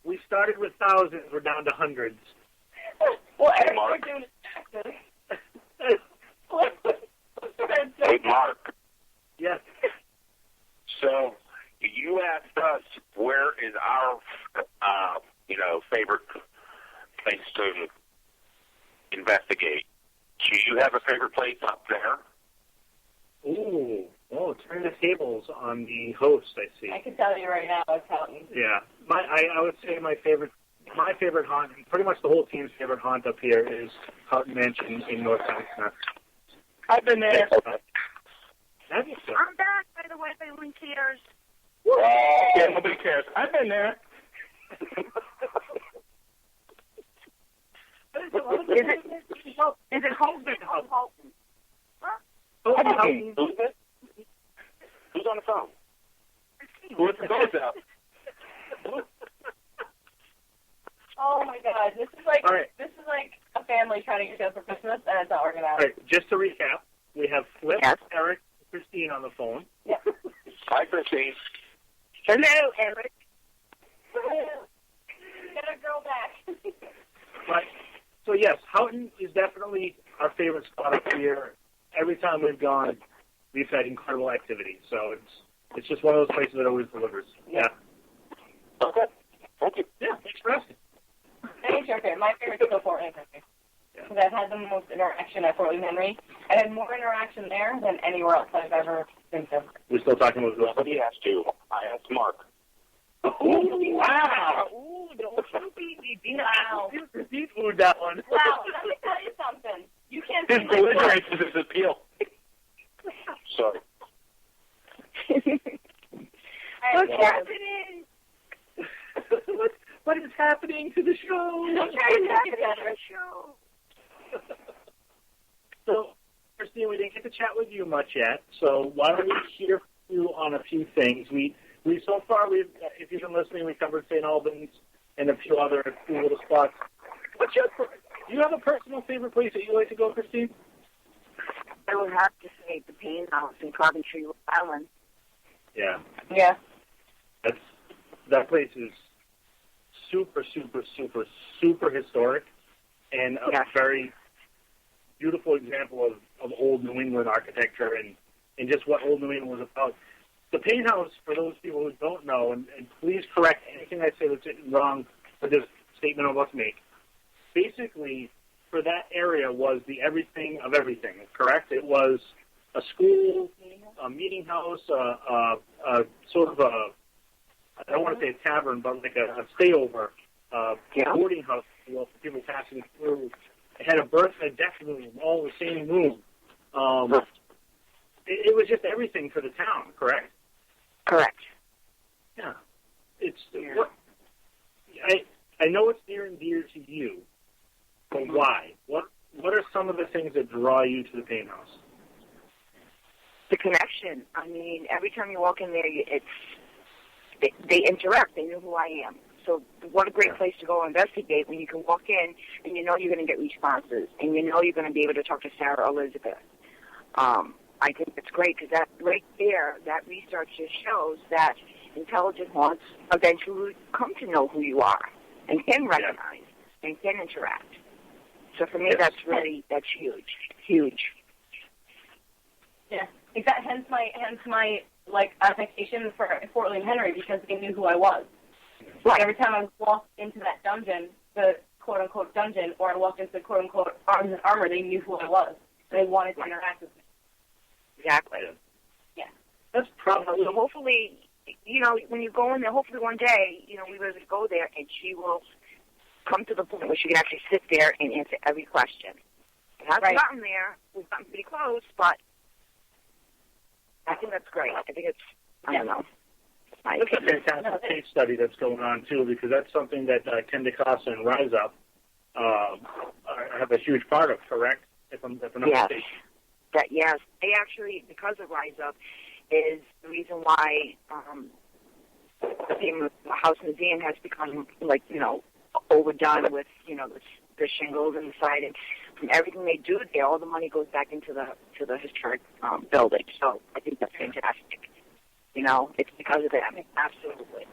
We started with thousands. We're down to hundreds. Well, Hey, Eric, Mark. we're doing taxes. Hey, Mark. Yes. So you asked us where is our, favorite place to investigate. Do you have a favorite place up there? Ooh. Oh, turn the tables on the host, I see. I can tell you right now, it's Houghton. Yeah. I would say my favorite haunt, and pretty much the whole team's favorite haunt up here is Houghton Mansion in North Carolina. I've been there. Have you, sir? I'm back, by the way, if anyone cares. Yeah, nobody cares. I've been there. Is it Holton? Holton. Who's this? Who's on the phone? Who let the dogs out? Oh my God, this is like a family trying to get together for Christmas, and it's not working out. All right, just to recap, we have Flip, Yes. Eric, and Christine on the phone. Yeah. Hi, Christine. Hello, Eric. Get a girl back. Right. So yes, Houghton is definitely our favorite spot up here. Every time we've gone, we've had incredible activity. So it's just one of those places that always delivers. Yeah. Okay. Thank you. Yeah. Thanks for asking. Thanks, your favorite. My favorite is still Fort Wayne, because I've had the most interaction at Fort Wayne Henry. I had more interaction there than anywhere else I've ever been to. We're still talking about this. Nobody asked you. I asked Mark. Ooh, wow. Ooh, don't you beat me. Wow. Seafood, that one. Wow, let me tell you something. You can't His be my belligerence is his appeal. Sorry. What's happening? What is happening to the show? What's happening to the show? So, Christine, we didn't get to chat with you much yet, so why don't we hear from you on a few things. We So far, if you've been listening, we covered St. Albans and a few other cool little spots. Do you have a personal favorite place that you like to go, Christine? I would have to say the Pain House in Coventry, Rhode Island. Yeah. Yeah. That place is super, super, super, super historic and a very beautiful example of old New England architecture and just what old New England was about. The Pain House, for those people who don't know, and please correct anything I say that's wrong with this statement I'm about to make, basically, for that area was the everything of everything, correct? It was a school, a meeting house, sort of a, I don't want to say a tavern, but like a stayover, boarding house for people passing through. It had a birth and a death room, all in the same room. It was just everything for the town, correct? Correct. Yeah. I know it's near and dear to you, but why? What are some of the things that draw you to the Pain House? The connection. I mean, every time you walk in there, they interact. They know who I am. So what a great place to go investigate when you can walk in and you know you're going to get responses and you know you're going to be able to talk to Sarah Elizabeth. I think it's great because that right there, that research just shows that intelligent haunts eventually come to know who you are and can recognize and can interact. So for me, that's huge. Yeah, exactly. Hence my affectation for Fort William Henry, because they knew who I was. Right. Every time I walked into that dungeon, the quote unquote dungeon, or I walked into the quote unquote arms and armor, they knew who I was. They wanted to interact with me. Exactly. Yeah. That's probably. So hopefully, when you go in there, hopefully one day, we will go there and she will come to the point where she can actually sit there and answer every question. It hasn't gotten there. We've gotten pretty close, but I think that's great. I think it's, I don't know. It's a fantastic case study that's going on, too, because that's something that Ken DeCosta and Rise Up have a huge part of, correct? If I'm not mistaken. Yes. They actually, because of Rise Up, is the reason why the House Museum has become, overdone with, the shingles and the siding. From everything they do there, all the money goes back into the historic building. So I think that's fantastic. It's because of that. Absolutely.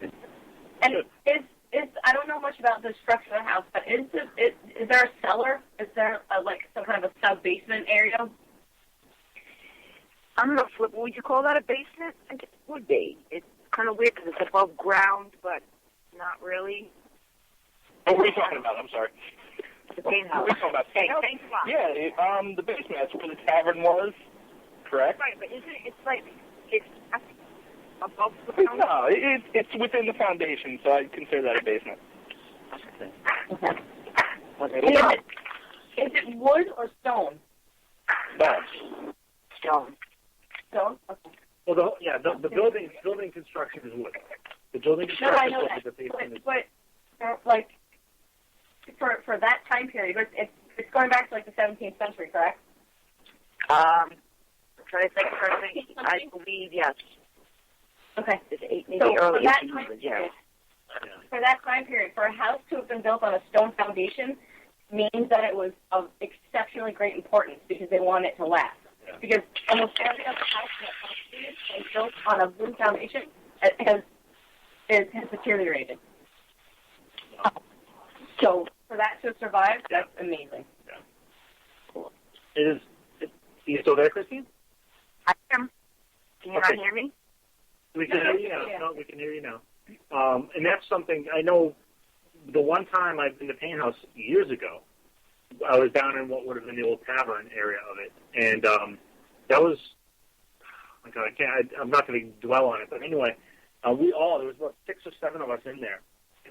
And is I don't know much about the structure of the house, but is there a cellar? Is there some kind of a sub-basement area? I don't know, Flip, would you call that a basement? I guess it would be. It's kind of weird because it's above ground, but not really. What were you talking about? I'm sorry. The Pain House. What were you talking about? Thanks a lot. Yeah, the basement, that's where the tavern was, correct? Right, but isn't it, it's above the ground? No, it's within the foundation, so I'd consider that a basement. Okay. Is it wood or stone? Stone. Stone? Okay. Well, the building construction is wood. The building construction is wood. The basement is wood. But for that time period, it's going back to the 17th century, correct? I'm trying to think. I believe yes. Okay. It's maybe early 1800s. Yeah. For that time period, for a house to have been built on a stone foundation means that it was of exceptionally great importance because they want it to last. Yeah. Because almost every other house that is built on a wooden foundation has deteriorated. So for that to have survived, that's amazing. Yeah. Cool. Are you still there, Christine? I am. Can you not hear me? We can hear you now. Yeah. No, we can hear you now. And that's something, I know the one time I've been to Pain House years ago, I was down in what would have been the old tavern area of it. And that was, oh my God, I'm not going to dwell on it. But anyway, there was about 6 or 7 of us in there.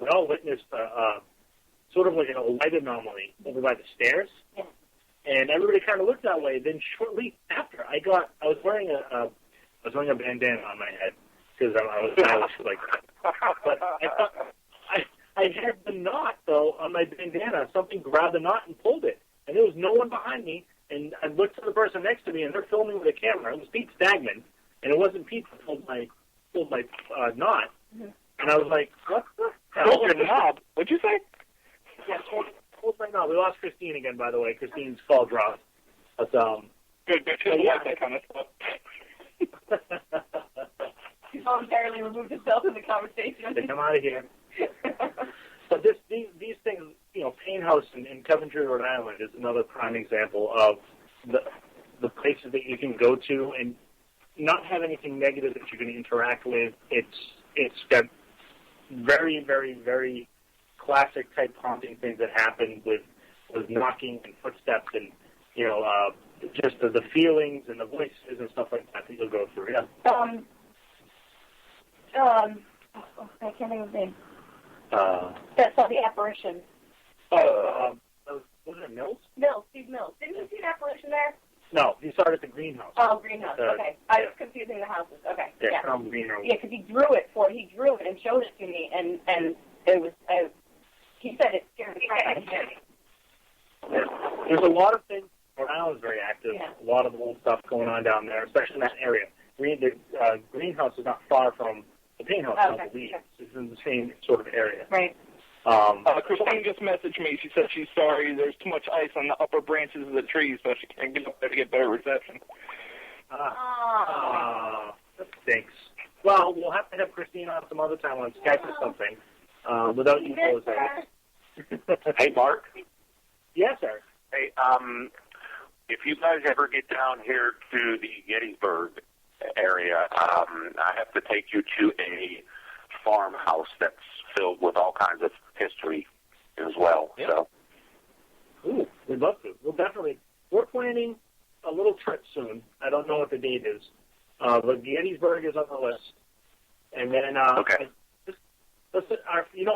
We all witnessed sort of like a light anomaly over by the stairs. Yeah. And everybody kind of looked that way. Then shortly after, I was wearing a bandana on my head because I was like, but I had the knot though on my bandana. Something grabbed the knot and pulled it, and there was no one behind me. And I looked to the person next to me, and they're filming with a camera. It was Pete Stagman, and it wasn't Pete that pulled my pulled my knot, and I was like, what the hell? Pulled your knob? What'd you say? Yeah, pulled my knot. We lost Christine again, by the way. Christine's call dropped. But, Good. She doesn't like that kind of stuff. He voluntarily removed himself from the conversation. They come out of here. But these things, Payne House in Coventry, Rhode Island is another prime example of the places that you can go to and not have anything negative that you're going to interact with. It's got very, very, very classic type haunting things that happen with knocking and footsteps and just the feelings and the voices and stuff like that you'll go through. Yeah. I can't think of his name. That's all the apparition. Was it Mills? Mills, Steve Mills. Didn't you see an apparition there? No, he saw it at the greenhouse. Oh, greenhouse. Okay, I was confusing the houses. Okay. Yeah. Greenhouse. Yeah, because he drew it and showed it to me, and it was. He said it scared the crap out of him. There's a lot of things. Rhode Island's very active. Yeah. A lot of old stuff going on down there, especially in that area. The greenhouse is not far from the Payne House, I believe. It's in the same sort of area. Right. Christine just messaged me. She said she's sorry. There's too much ice on the upper branches of the trees, so she can't get up there to get better reception. That stinks. Well, we'll have to have Christine on some other time on Skype or something without you both there. Hey, Mark. Yes, sir. Hey, if you guys ever get down here to the Gettysburg area, I have to take you to a farmhouse that's filled with all kinds of history as well. Yeah. So, ooh, we'd love to. We're planning a little trip soon. I don't know what the date is, but Gettysburg is on the list. And then, okay.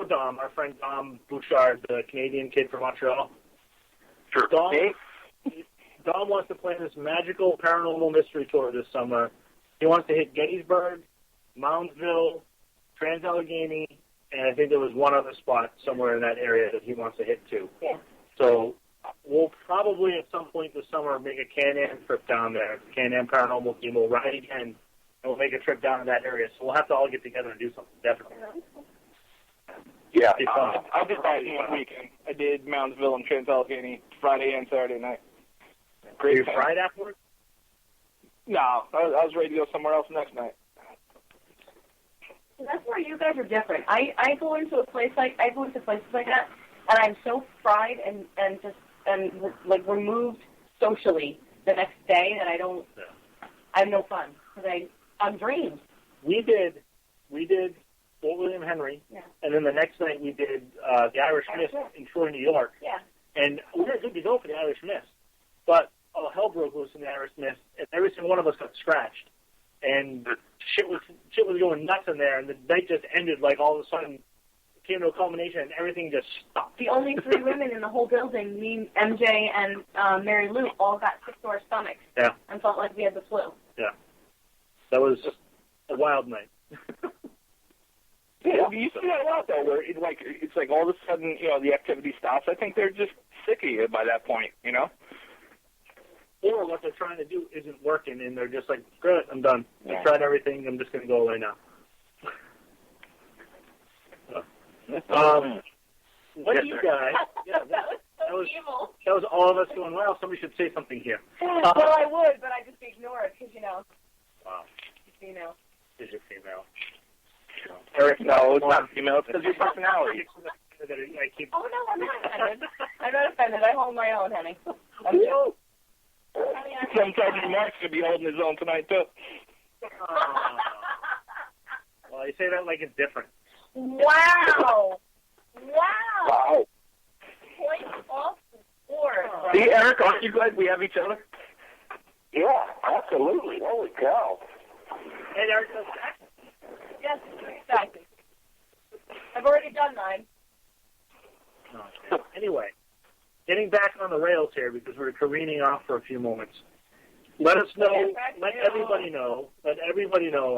Dom, our friend Dom Bouchard, the Canadian kid from Montreal. Sure. Dom wants to plan this magical paranormal mystery tour this summer. He wants to hit Gettysburg, Moundsville, Trans-Allegheny, and I think there was one other spot somewhere in that area that he wants to hit too. Yeah. So we'll probably at some point this summer make a Can-Am trip down there. The Can-Am Paranormal team will ride again, and we'll make a trip down to that area. So we'll have to all get together and do something, definitely. Yeah. I did that in one weekend. I did Moundsville and Trans-Allegheny Friday and Saturday night. Great. Were you fried afterwards? No, I was ready to go somewhere else next night. That's where you guys are different. I go into places like that, and I'm so fried and like removed socially the next day that I have no fun because I'm drained. We did Fort William Henry, and then the next night we did the Irish Mist in Troy, New York. Yeah. And we were good to go for the Irish Mist, but hell broke loose in the Irish Mist, and every single one of us got scratched. And shit was going nuts in there, and the night just ended like all of a sudden came to a culmination, and everything just stopped. The only 3 women in the whole building, me, MJ, and Mary Lou, all got sick to our stomachs. Yeah. And felt like we had the flu. Yeah. That was just a wild night. Yeah, you see that a lot though, where it's like all of a sudden the activity stops. I think they're just sick of you by that point, Or what they're trying to do isn't working, and they're just like, "Good, I'm done. I've tried everything. I'm just going to go away now." What do you guys? Yeah, that was evil. That was all of us going, "Well, somebody should say something here." Well, I would, but I just ignore it because Wow. Female. Is your female? Eric, no, it's not female. It's because your personality. Oh no, I'm not offended. I'm not offended. I hold my own, honey. Sometimes Marc's going to be holding his own tonight, too. Well, you say that like it's different. Wow. Point off the board. See, Eric, aren't you glad we have each other? yeah, absolutely. Holy cow. Hey, Eric, Yes, exactly. I've already done mine. Anyway, getting back on the rails here because we're careening off for a few moments. Let us know, let everybody know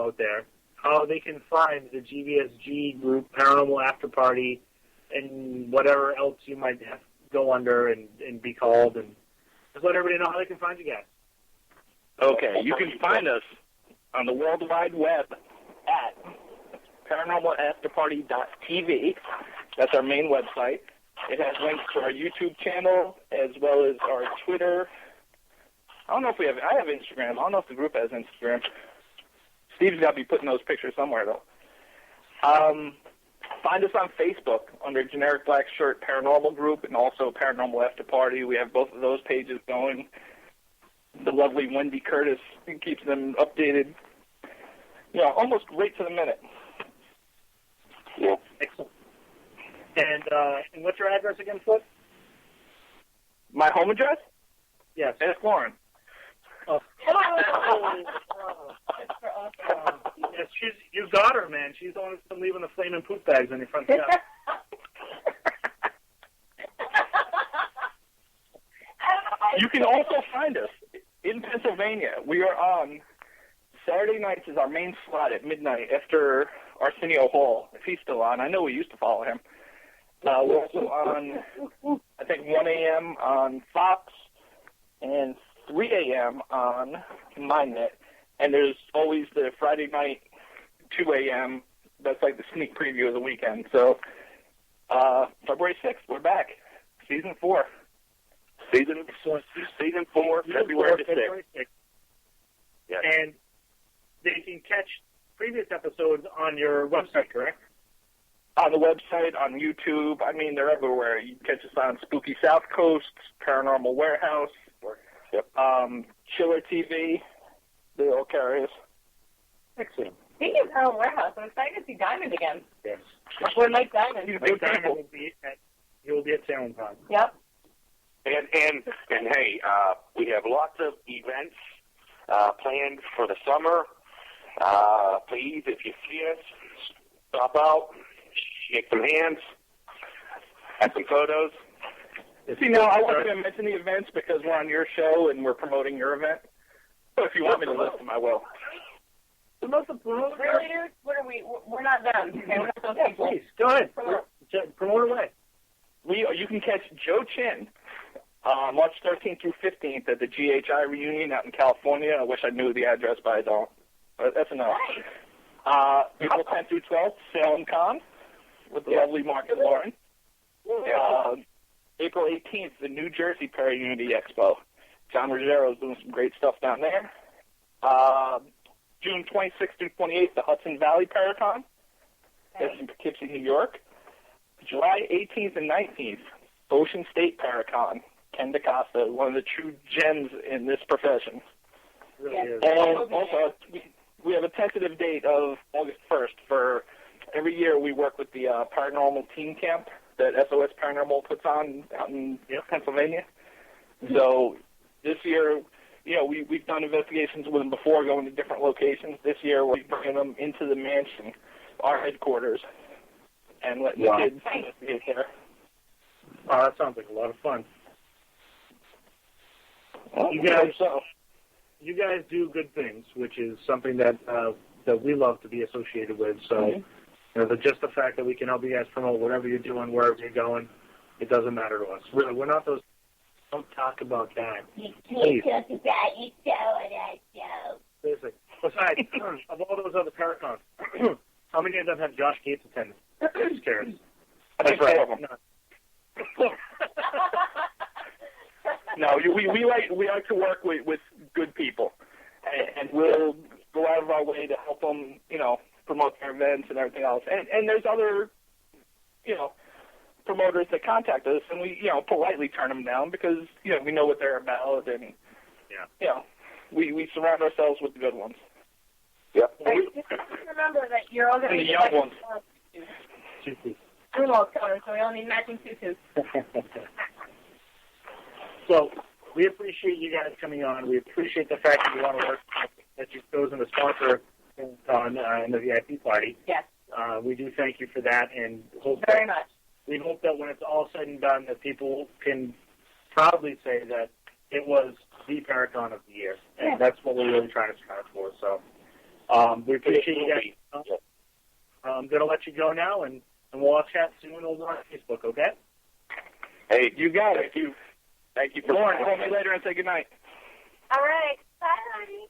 out there how they can find the GVSG group, Paranormal After Party, and whatever else you might have go under and be called, and just let everybody know how they can find you guys. Okay, you can find us on the World Wide Web at paranormalafterparty.tv. That's our main website. It has links to our YouTube channel as well as our Twitter. I don't know if we have. I have Instagram. I don't know if the group has Instagram. Steve's got to be putting those pictures somewhere though. Find us on Facebook under Generic Black Shirt Paranormal Group and also Paranormal After Party. We have both of those pages going. The lovely Wendy Curtis keeps them updated. Almost right to the minute. Yeah. Excellent. And what's your address again, Flip? My home address? Yes. Ask Lauren. Oh. Yes, you got her, man. She's the one who's been leaving the flaming poop bags on your front step. You can also find us in Pennsylvania. We are on Saturday nights is our main slot at midnight after Arsenio Hall, if he's still on. I know we used to follow him. We're also on, I think, 1 a.m. on Fox and 3 a.m. on MyNet. And there's always the Friday night 2 a.m. That's like the sneak preview of the weekend. So February 6th, we're back. Season 4. Season 4, February 6th. Yes. And they can catch previous episodes on your website, correct? On the website, on YouTube. I mean, they're everywhere. You can catch us on Spooky South Coast, Paranormal Warehouse, Chiller TV. They all carry us. Excellent. Speaking of Paranormal Warehouse, I'm excited to see Diamond again. Yes. We're Mike Diamond. Mike Diamond will be at Salem Con. Yep. And hey, we have lots of events planned for the summer. Please, if you see us, stop out, shake some hands, have some photos. See, now I wasn't going to mention the events because we're on your show and we're promoting your event. But if you want me to list them, I will. Really, dude? What are we? We're not done. Okay, we're not done. Yeah, please, go ahead. Promote away. You can catch Joe Chin March 13th through 15th at the GHI reunion out in California. I wish I knew the address, but I don't. But that's enough. April 10th through 12th, Salem Con with the lovely Marc and Lauren. April 18th, the New Jersey Para-Unity Expo. John Ruggiero is doing some great stuff down there. June 26th through 28th, the Hudson Valley Paracon. That's in Poughkeepsie, New York. July 18th and 19th, Ocean State Paracon. Ken DaCosta, one of the true gems in this profession. Really is. And also, we have a tentative date of August 1st for every year we work with the Paranormal Teen Camp that SOS Paranormal puts on out in Pennsylvania. So this year, we've done investigations with them before, going to different locations. This year, we're bringing them into the mansion, our headquarters, and letting the kids investigate there. Oh, that sounds like a lot of fun. Well, you guys do good things, which is something that we love to be associated with. So, just the fact that we can help you guys promote whatever you're doing, wherever you're going, it doesn't matter to us. Really, we're not those. Don't talk about that. You can't talk about your show on that show. Seriously. Besides, of all those other Paracons, how many of them have Josh Gates attended? Who's cares? That's right. No, we like to work with good people, and we'll go out of our way to help them, promote their events and everything else. And there's other, promoters that contact us, and we, politely turn them down because, we know what they're about, and we surround ourselves with the good ones. Yep. Just remember that you're all going to be the young ones. I'm all colors, so we all need matching tutus. So we appreciate you guys coming on. We appreciate the fact that you want to work, that you've chosen to sponsor on in the VIP party. Yes. We do thank you for that, and very much. We hope that when it's all said and done, that people can proudly say that it was the Paracon of the year, and that's what we're really trying to strive for. So we appreciate you guys. I'm going to let you go now, and we'll all chat soon over on Facebook, okay? Hey, you got it. Thank you for Lauren, call me later and say goodnight. All right. Bye, honey.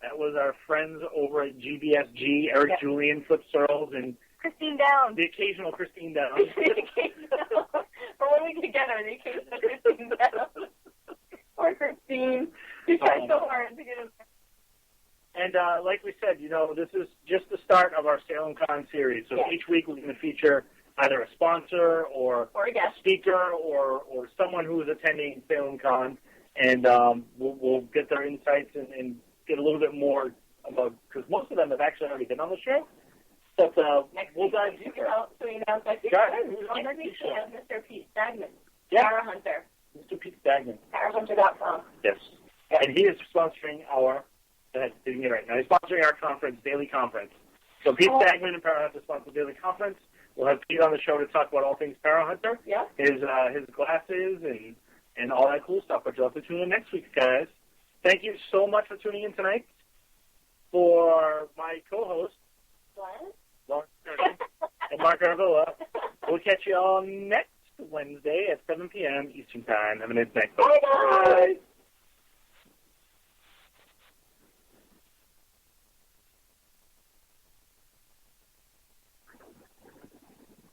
That was our friends over at GBSG, Eric Julian, Flip Searles, and Christine Downs. the occasional Christine Downs. For when we get together, the occasional Christine Downs. Poor Christine. She tried so hard to get us. And like we said, this is just the start of our Salem Con series. So each week we're going to feature either a sponsor or a guest speaker or someone who is attending Salem Con, and we'll get their insights and get a little bit more about, because most of them have actually already been on the show. But we'll dive deeper. So we announce next week. Next week we have Mr. Pete Stagman, Para Hunter. Mr. Pete Stagman. ParaHunter.com. Yes. And he is sponsoring our, didn't get it right now, he's sponsoring our conference, daily conference. So Pete Stagman and Para Hunter sponsor the daily conference. We'll have Pete on the show to talk about all things Para Hunter, his glasses and all that cool stuff. But you'll have to tune in next week, guys. Thank you so much for tuning in tonight. For my co-host, Marc and Marc Arvilla, we'll catch you all next Wednesday at 7 p.m. Eastern Time. Have a nice night. Bye.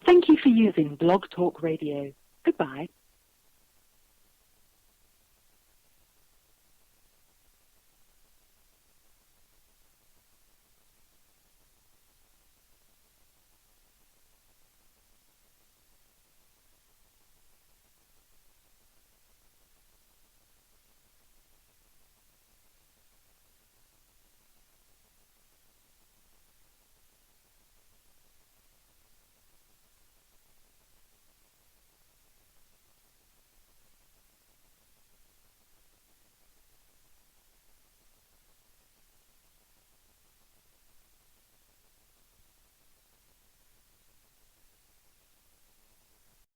Thank you for using Blog Talk Radio. Goodbye.